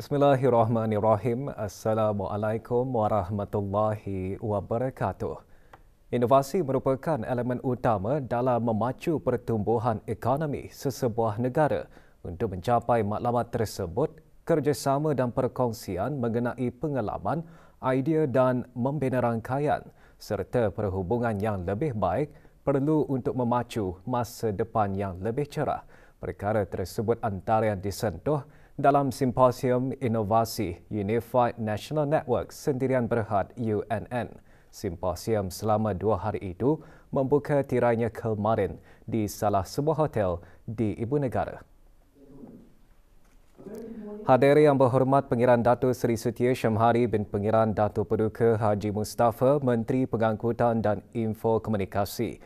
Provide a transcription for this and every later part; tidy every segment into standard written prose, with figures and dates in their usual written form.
Bismillahirrahmanirrahim. Assalamualaikum warahmatullahi wabarakatuh. Inovasi merupakan elemen utama dalam memacu pertumbuhan ekonomi sesebuah negara. Untuk mencapai matlamat tersebut, kerjasama dan perkongsian mengenai pengalaman, idea dan membina rangkaian serta perhubungan yang lebih baik perlu untuk memacu masa depan yang lebih cerah. Perkara tersebut antara yang disentuh dalam Simposium Inovasi Unified National Network Sendirian Berhad UNN. Simposium selama 2 hari itu membuka tirainya kemarin di salah sebuah hotel di Ibu Negara. Hadir yang berhormat Pengiran Datuk Seri Setia Syamhari bin Pengiran Datuk Paduka Haji Mustafa, Menteri Pengangkutan dan Info Komunikasi.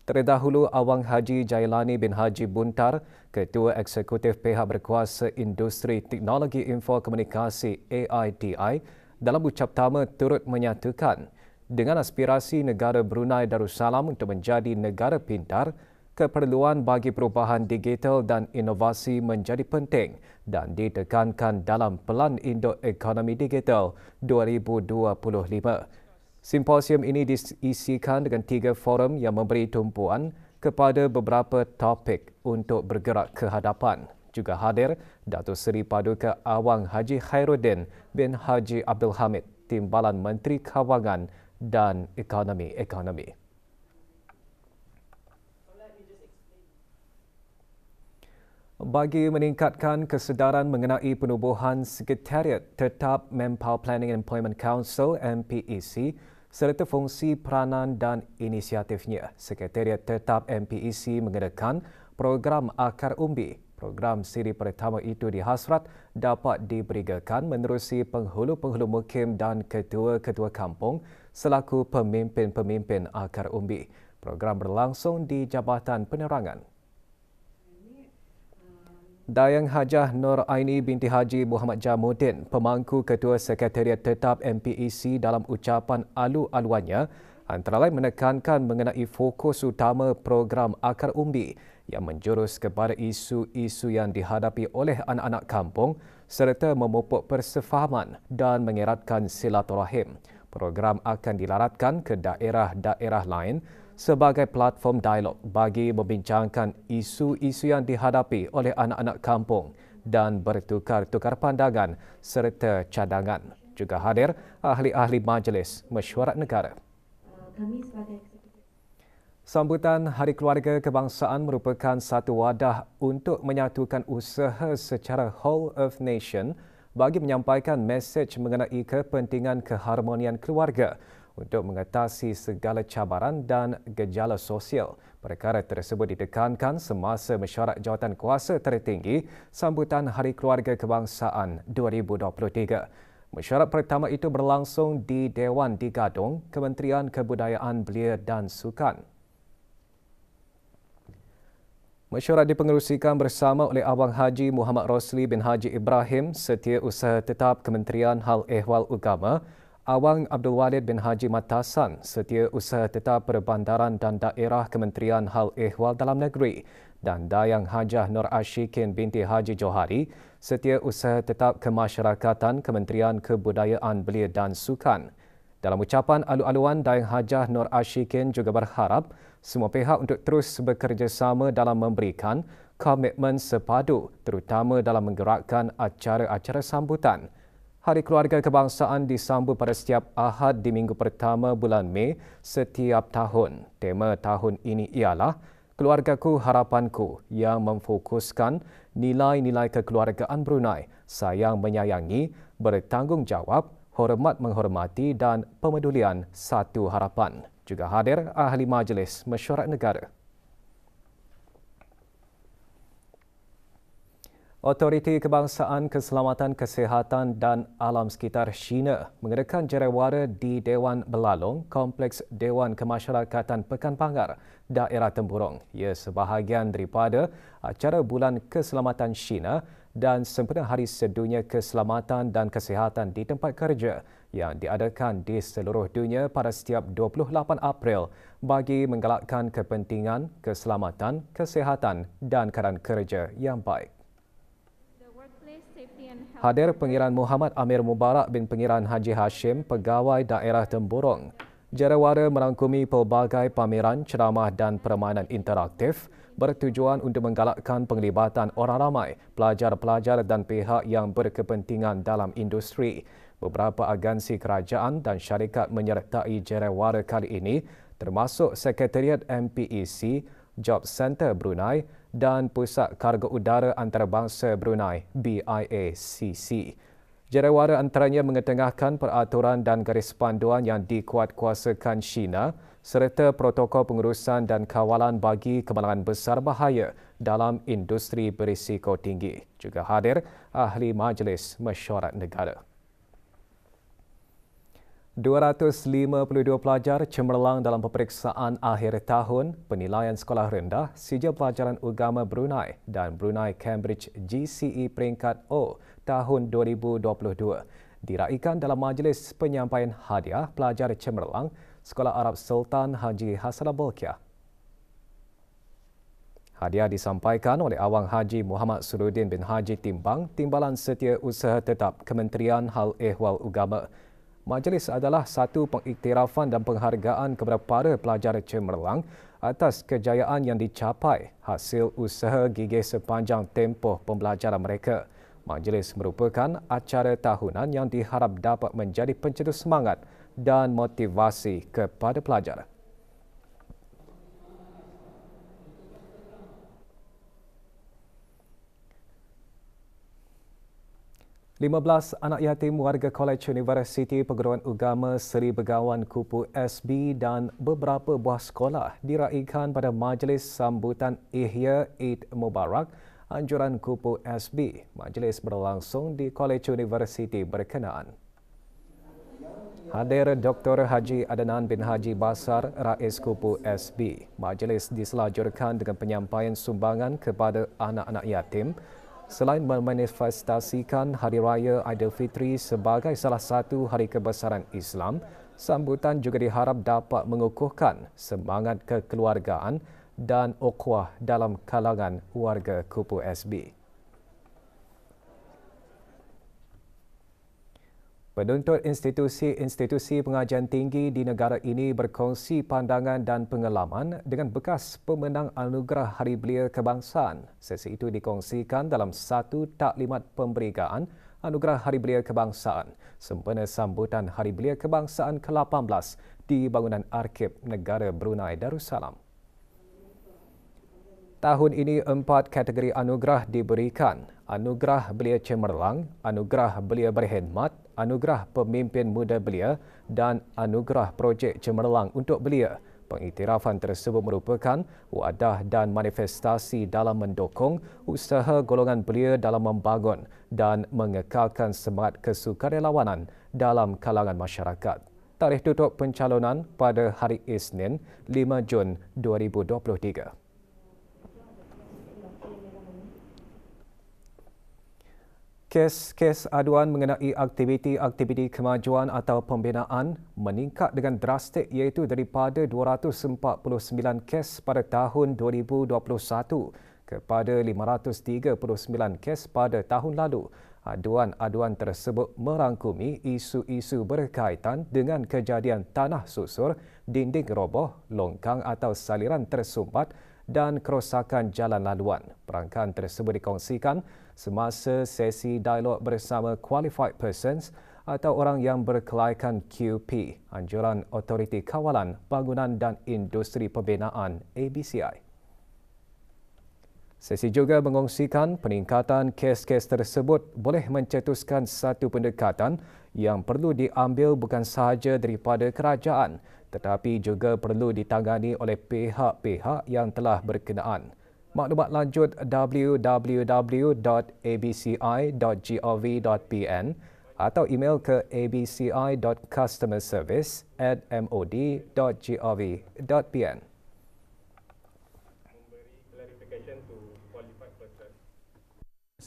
Terdahulu Awang Haji Jailani bin Haji Buntar, Ketua Eksekutif Pihak Berkuasa Industri Teknologi Info Komunikasi AITI, dalam ucap tama turut menyatakan dengan aspirasi negara Brunei Darussalam untuk menjadi negara pintar, keperluan bagi perubahan digital dan inovasi menjadi penting dan ditekankan dalam Pelan Induk Ekonomi Digital 2025. Simposium ini diisikan dengan 3 forum yang memberi tumpuan kepada beberapa topik untuk bergerak ke hadapan. Juga hadir Datuk Seri Paduka Awang Haji Khairuddin bin Haji Abdul Hamid, Timbalan Menteri Kawangan dan Ekonomi. Bagi meningkatkan kesedaran mengenai penubuhan Sekretariat Tetap Manpower Planning and Employment Council MPEC serta fungsi peranan dan inisiatifnya, Sekretariat Tetap MPEC mengadakan program Akar Umbi. Program siri pertama itu dihasrat dapat diberigakan menerusi penghulu-penghulu mukim dan ketua-ketua kampung selaku pemimpin-pemimpin Akar Umbi. Program berlangsung di Jabatan Penerangan. Dayang Hajah Nur Aini binti Haji Muhammad Jamuddin, pemangku Ketua Sekretariat Tetap MPEC dalam ucapan alu-aluannya, antara lain menekankan mengenai fokus utama program Akar Umbi yang menjurus kepada isu-isu yang dihadapi oleh anak-anak kampung serta memupuk persefahaman dan mengeratkan silaturahim. Program akan dilaratkan ke daerah-daerah lain sebagai platform dialog bagi membincangkan isu-isu yang dihadapi oleh anak-anak kampung dan bertukar-tukar pandangan serta cadangan. Juga hadir ahli-ahli Majlis Mesyuarat Negara. Sambutan Hari Keluarga Kebangsaan merupakan satu wadah untuk menyatukan usaha secara whole of nation bagi menyampaikan mesej mengenai kepentingan keharmonian keluarga untuk mengatasi segala cabaran dan gejala sosial. Perkara tersebut ditekankan semasa mesyuarat jawatan kuasa tertinggi sambutan Hari Keluarga Kebangsaan 2023. Mesyuarat pertama itu berlangsung di Dewan di Gadong, Kementerian Kebudayaan Belia dan Sukan. Mesyuarat dipengerusikan bersama oleh Awang Haji Muhammad Rosli bin Haji Ibrahim, Setiausaha Tetap Kementerian Hal Ehwal Agama, Awang Abdul Walid bin Haji Matasan, Setiausaha Tetap Perbandaran dan Daerah Kementerian Hal Ehwal Dalam Negeri, dan Dayang Hajah Nur Ashikin binti Haji Johari, Setiausaha Tetap Kemasyarakatan Kementerian Kebudayaan Belia dan Sukan. Dalam ucapan alu-aluan, Dayang Hajah Nur Ashikin juga berharap semua pihak untuk terus bekerjasama dalam memberikan komitmen sepadu, terutama dalam menggerakkan acara-acara sambutan. Hari Keluarga Kebangsaan disambut pada setiap Ahad di minggu pertama bulan Mei setiap tahun. Tema tahun ini ialah Keluargaku Harapanku yang memfokuskan nilai-nilai kekeluargaan Brunei, sayang menyayangi, bertanggungjawab, hormat menghormati dan pemedulian satu harapan. Juga hadir ahli Majlis Mesyuarat Negara. Otoriti Kebangsaan Keselamatan Kesihatan dan Alam Sekitar China mengadakan jariwara di Dewan Belalong, Kompleks Dewan Kemasyarakatan Pekan Pangar, Daerah Temburong. Ia sebahagian daripada acara Bulan Keselamatan China dan sempena Hari Sedunia Keselamatan dan Kesihatan di Tempat Kerja yang diadakan di seluruh dunia pada setiap 28 April bagi menggalakkan kepentingan, keselamatan, kesihatan dan keadaan kerja yang baik. The workplace safety and Hadir Pengiran Muhammad Amir Mubarak bin Pengiran Haji Hashim, Pegawai Daerah Temburong. Jarawara merangkumi pelbagai pameran, ceramah dan permainan interaktif bertujuan untuk menggalakkan penglibatan orang ramai, pelajar-pelajar dan pihak yang berkepentingan dalam industri. Beberapa agensi kerajaan dan syarikat menyertai jarawara kali ini termasuk Sekretariat MPEC, Job Centre Brunei dan Pusat Kargo Udara Antarabangsa Brunei BIACC. Jarawara antaranya mengetengahkan peraturan dan garis panduan yang dikuatkuasakan China serta protokol pengurusan dan kawalan bagi kemalangan besar bahaya dalam industri berisiko tinggi. Juga hadir Ahli Majlis Mesyuarat Negara. 252 pelajar cemerlang dalam peperiksaan akhir tahun penilaian sekolah rendah Sijil Pelajaran Agama Brunei dan Brunei Cambridge GCE peringkat O tahun 2022 diraikan dalam majlis penyampaian hadiah pelajar cemerlang Sekolah Arab Sultan Haji Hassanal Bolkiah. Hadiah disampaikan oleh Awang Haji Muhammad Suruddin bin Haji Timbang, Timbalan Setiausaha Tetap Kementerian Hal Ehwal Agama. Majlis adalah satu pengiktirafan dan penghargaan kepada para pelajar cemerlang atas kejayaan yang dicapai hasil usaha gigih sepanjang tempoh pembelajaran mereka. Majlis merupakan acara tahunan yang diharap dapat menjadi pencetus semangat dan motivasi kepada pelajar. 15 anak yatim warga College Universiti Perguruan Agama Seri Begawan Kupu SB dan beberapa buah sekolah diraikan pada majlis sambutan Ihya Eid Mubarak anjuran Kupu SB. Majlis berlangsung di College Universiti berkenaan. Hadir Dr. Haji Adnan bin Haji Basar, Rais Kupu SB. Majlis diselajurkan dengan penyampaian sumbangan kepada anak-anak yatim. Selain memanifestasikan Hari Raya Aidilfitri sebagai salah satu hari kebesaran Islam, sambutan juga diharap dapat mengukuhkan semangat kekeluargaan dan ukhuwah dalam kalangan warga Kupu SB. Penuntut institusi-institusi pengajian tinggi di negara ini berkongsi pandangan dan pengalaman dengan bekas pemenang Anugerah Hari Belia Kebangsaan. Sesi itu dikongsikan dalam satu taklimat pemberitaan Anugerah Hari Belia Kebangsaan sempena sambutan Hari Belia Kebangsaan ke-18 di bangunan Arkib Negara Brunei Darussalam. Tahun ini 4 kategori anugerah diberikan. Anugerah Belia Cemerlang, Anugerah Belia Berkhidmat, Anugerah Pemimpin Muda Belia dan Anugerah Projek Cemerlang untuk Belia. Pengiktirafan tersebut merupakan wadah dan manifestasi dalam mendukung usaha golongan belia dalam membangun dan mengekalkan semangat kesukarelawanan dalam kalangan masyarakat. Tarikh tutup pencalonan pada hari Isnin 5 Jun 2023. Kes-kes aduan mengenai aktiviti-aktiviti kemajuan atau pembinaan meningkat dengan drastik iaitu daripada 249 kes pada tahun 2021 kepada 539 kes pada tahun lalu. Aduan-aduan tersebut merangkumi isu-isu berkaitan dengan kejadian tanah susur, dinding roboh, longkang atau saliran tersumbat dan kerosakan jalan laluan. Perangkaan tersebut dikongsikan semasa sesi dialog bersama Qualified Persons atau orang yang berkelaikan QP, Anjuran Otoriti Kawalan Bangunan dan Industri Pembinaan ABCI. Sesi juga mengongsikan peningkatan kes-kes tersebut boleh mencetuskan satu pendekatan yang perlu diambil bukan sahaja daripada kerajaan tetapi juga perlu ditangani oleh pihak-pihak yang telah berkenaan. Maklumat lanjut www.abci.gov.pn atau email ke abci.customerservice@mod.gov.pn.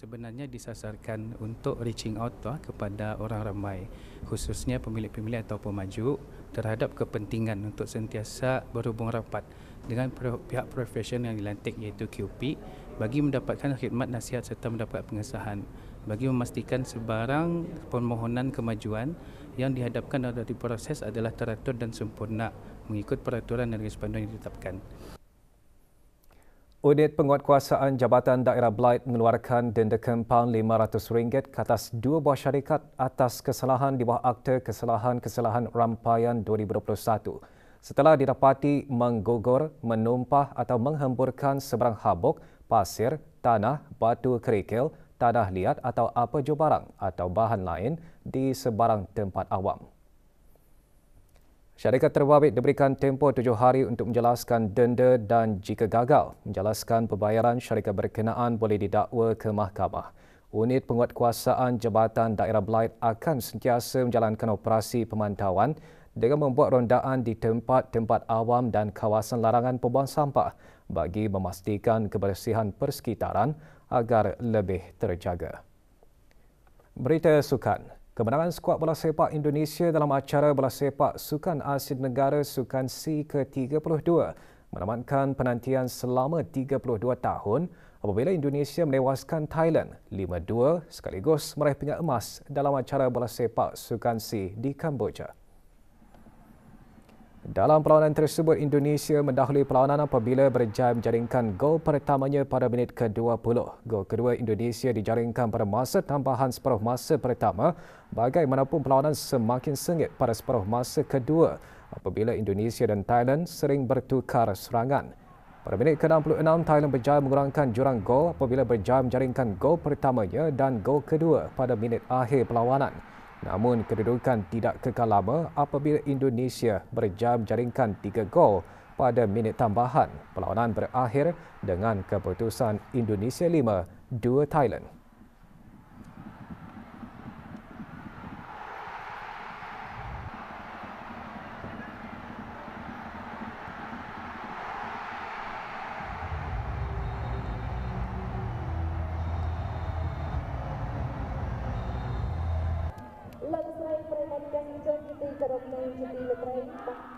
Sebenarnya disasarkan untuk reaching out kepada orang ramai, khususnya pemilik-pemilik atau pemaju terhadap kepentingan untuk sentiasa berhubung rapat dengan pihak profesional yang dilantik iaitu QP bagi mendapatkan khidmat nasihat serta mendapat pengesahan. bagi memastikan sebarang permohonan kemajuan yang dihadapkan atau diproses adalah teratur dan sempurna mengikut peraturan dan respondan yang ditetapkan. Unit Penguatkuasaan Jabatan Daerah Blight mengeluarkan denda kompaun RM500 ke atas 2 buah syarikat atas kesalahan di bawah Akta Kesalahan-Kesalahan Rampaian 2021 setelah didapati menggugur, menumpah atau menghamburkan sebarang habuk, pasir, tanah, batu kerikil, tanah liat atau apa jua barang atau bahan lain di sebarang tempat awam. Syarikat terbabit diberikan tempoh 7 hari untuk menjelaskan denda dan jika gagal menjelaskan pembayaran, syarikat berkenaan boleh didakwa ke mahkamah. Unit Penguatkuasaan Jabatan Daerah Blight akan sentiasa menjalankan operasi pemantauan dengan membuat rondaan di tempat-tempat awam dan kawasan larangan pembuang sampah bagi memastikan kebersihan persekitaran agar lebih terjaga. Berita sukan. Kemenangan skuad bola sepak Indonesia dalam acara bola sepak Sukan Asia Negara Sukan C ke-32 menamatkan penantian selama 32 tahun apabila Indonesia menewaskan Thailand 5-2 sekaligus meraih pingat emas dalam acara bola sepak Sukan C di Kamboja. Dalam perlawanan tersebut, Indonesia mendahului perlawanan apabila berjaya menjaringkan gol pertamanya pada minit ke-20. Gol kedua Indonesia dijaringkan pada masa tambahan separuh masa pertama, bagaimanapun perlawanan semakin sengit pada separuh masa kedua apabila Indonesia dan Thailand sering bertukar serangan. Pada minit ke-66, Thailand berjaya mengurangkan jurang gol apabila berjaya menjaringkan gol pertamanya dan gol kedua pada minit akhir perlawanan. Namun kedudukan tidak kekal lama apabila Indonesia berjaya menjaringkan 3 gol pada minit tambahan. Perlawanan berakhir dengan keputusan Indonesia 5-2 Thailand. Lagu selain perempuan kita kita kita kita